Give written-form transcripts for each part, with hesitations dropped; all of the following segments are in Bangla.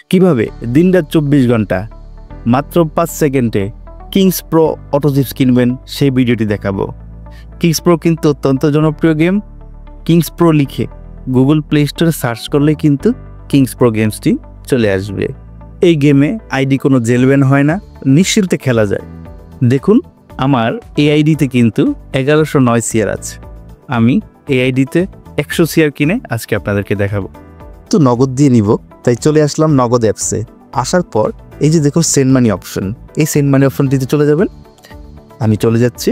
কিভাবে দিনরাত 24 ঘন্টা মাত্র 5 সেকেন্ডে কিংস প্রো অটো চিপস কিনবেন সেই ভিডিওটি দেখাবো। কিংস প্রো কিন্তু অত্যন্ত জনপ্রিয় গেম। কিংস প্রো লিখে গুগল প্লে স্টোরে সার্চ করলে কিন্তু কিংস প্রো গেমসটি চলে আসবে। এই গেমে আইডি কোনো জেলব্যান হয় না, নিশ্চিন্তে খেলা যায়। দেখুন আমার এই আইডিতে কিন্তু 1109 সিআর আছে। আমি এই আইডিতে 100 সিআর কিনে আজকে আপনাদেরকে দেখাবো। তো নগদ দিয়ে নিব, তাই চলে আসলাম নগদ অ্যাপসে। আসার পর এই যে দেখুন সেন্ড মানি অপশন, এই সেন্ড মানি অপশনটিতে চলে যাবেন। আমি চলে যাচ্ছি।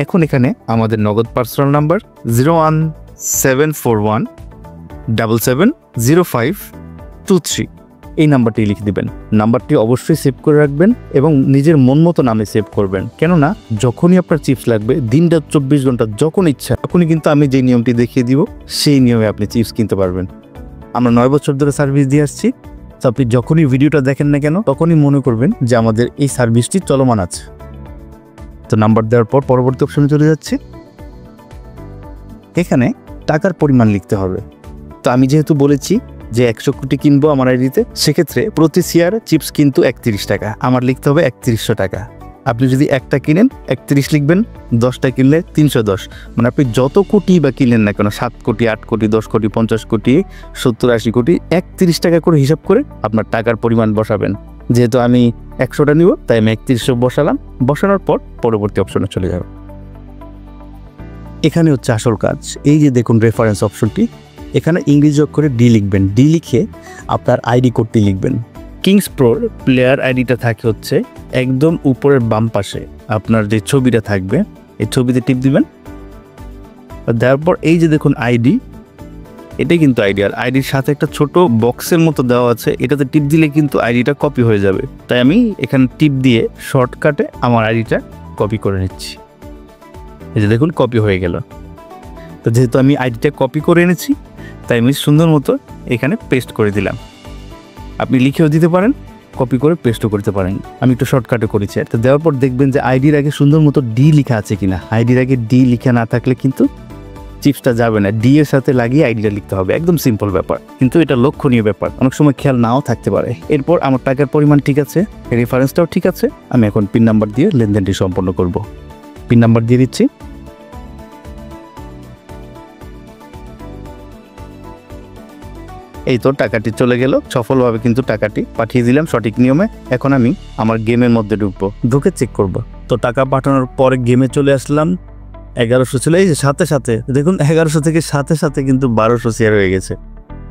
এখন এখানে আমাদের নগদ পার্সোনাল নাম্বার 01741770523 এই নাম্বারটি লিখে দিবেন। নাম্বারটি অবশ্যই সেভ করে রাখবেন এবং নিজের মন মতো নামে সেভ করবেন, কেননা যখনই আপনার চিপস লাগবে দিনরাত 24 ঘন্টা যখন ইচ্ছা তখনই কিন্তু আমি যে নিয়মটি দেখিয়ে দিব সেই নিয়মে আপনি চিপস কিনতে পারবেন। আমরা 9 বছর ধরে সার্ভিস দিয়ে আসছি, তো আপনি যখনই ভিডিওটা দেখেন না কেন তখনই মনে করবেন যে আমাদের এই সার্ভিসটি চলমান আছে। তো নাম্বার দেওয়ার পর পরবর্তী অপশনে চলে যাচ্ছি। এখানে টাকার পরিমাণ লিখতে হবে। তো আমি যেহেতু বলেছি যে 100 কোটি কিনবো আমার আইডিতে, সেক্ষেত্রে প্রতি সিআর চিপস কিন্তু 31 টাকা, আমার লিখতে হবে 3100 টাকা। আপনি যদি একটা কিনেন 31 লিখবেন, 10টা কিনলে 310, মানে আপনি যত কোটি বা কিনেন না কেন, 7 কোটি 8 কোটি 10 কোটি 50 কোটি 70-80 কোটি 31 টাকা করে হিসাব করে আপনার টাকার পরিমাণ বসাবেন। যেহেতু আমি 100টা নিব তাই আমি 3100 বসালাম। বসানোর পর পরবর্তী অপশনে চলে যাব। এখানে হচ্ছে আসল কাজ। এই যে দেখুন রেফারেন্স অপশনটি, এখানে ইংরেজি অক্ষরে ডি লিখবেন। ডি লিখে আপনার আইডি কোডটি লিখবেন। কিংস প্রোর প্লেয়ার আইডিটা থাকে হচ্ছে একদম উপরের বাম পাশে, আপনার যে ছবিটা থাকবে এই ছবিতে টিপ দিবেন। দেওয়ার পর এই যে দেখুন আইডি, এটাই কিন্তু আইডি। আর আইডির সাথে একটা ছোট বক্সের মতো দেওয়া আছে, এটাতে টিপ দিলে কিন্তু আইডিটা কপি হয়ে যাবে। তাই আমি এখানে টিপ দিয়ে শর্টকাটে আমার আইডিটা কপি করে নিচ্ছি। এই যে দেখুন কপি হয়ে গেল। তো যেহেতু আমি আইডিটা কপি করে এনেছি তাই আমি সুন্দর মতো এখানে পেস্ট করে দিলাম। আপনি লিখেও দিতে পারেন, কপি করে পেস্টও করতে পারেন। আমি একটু শর্টকাটে করেছি। তো দেওয়ার পর দেখবেন যে আইডির আগে সুন্দর মতো ডি লেখা আছে কিনা। আইডির আগে ডি লেখা না থাকলে কিন্তু চিপসটা যাবে না। ডি এর সাথে লাগিয়ে আইডিটা লিখতে হবে। একদম সিম্পল ব্যাপার, কিন্তু এটা লক্ষণীয় ব্যাপার, অনেক সময় খেয়াল নাও থাকতে পারে। এরপর আমার টাকার পরিমাণ ঠিক আছে, রেফারেন্সটাও ঠিক আছে। আমি এখন পিন নাম্বার দিয়ে লেনদেনটি সম্পন্ন করব। পিন নাম্বার দিয়ে দিচ্ছি। এই তো টাকাটি চলে গেল সফলভাবে, কিন্তু টাকাটি পাঠিয়ে দিলাম সঠিক নিয়মে। এখন আমি আমার গেমের মধ্যে ঢুকবো, ঢুকে চেক করব। তো টাকা পাঠানোর পরে গেমে চলে আসলাম। 1100 ছিল, এই যে সাথে সাথে দেখুন 1100 থেকে সাথে সাথে কিন্তু 1200 শেয়ার হয়ে গেছে।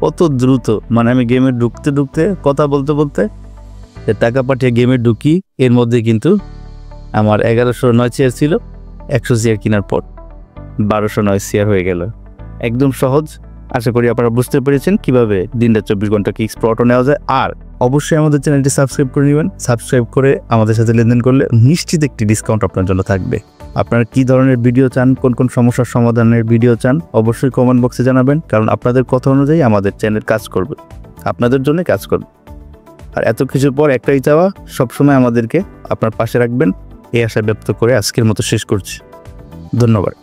কত দ্রুত, মানে আমি গেমে ঢুকতে ঢুকতে কথা বলতে বলতে টাকা পাঠিয়ে গেমে ঢুকি, এর মধ্যে কিন্তু আমার 1109 শেয়ার ছিল, 100 শেয়ার কেনার পর 1209 শেয়ার হয়ে গেল। একদম সহজ। আশা করি আপনারা বুঝতে পেরেছেন কিভাবে দিনরাত 24 ঘন্টা কিংস প্রো অটো নেওয়া যায়। আর অবশ্যই আমাদের চ্যানেলটি সাবস্ক্রাইব করে নেবেন। সাবস্ক্রাইব করে আমাদের সাথে লেনদেন করলে নিশ্চিত একটি ডিসকাউন্ট আপনার জন্য থাকবে। আপনারা কি ধরনের ভিডিও চান, কোন কোন সমস্যার সমাধানের ভিডিও চান, অবশ্যই কমেন্ট বক্সে জানাবেন, কারণ আপনাদের কথা অনুযায়ী আমাদের চ্যানেল কাজ করবে, আপনাদের জন্য কাজ করবে। আর এত কিছুর পর একটাই চাওয়া, সবসময় আমাদেরকে আপনার পাশে রাখবেন, এই আশা ব্যক্ত করে আজকের মতো শেষ করছি। ধন্যবাদ।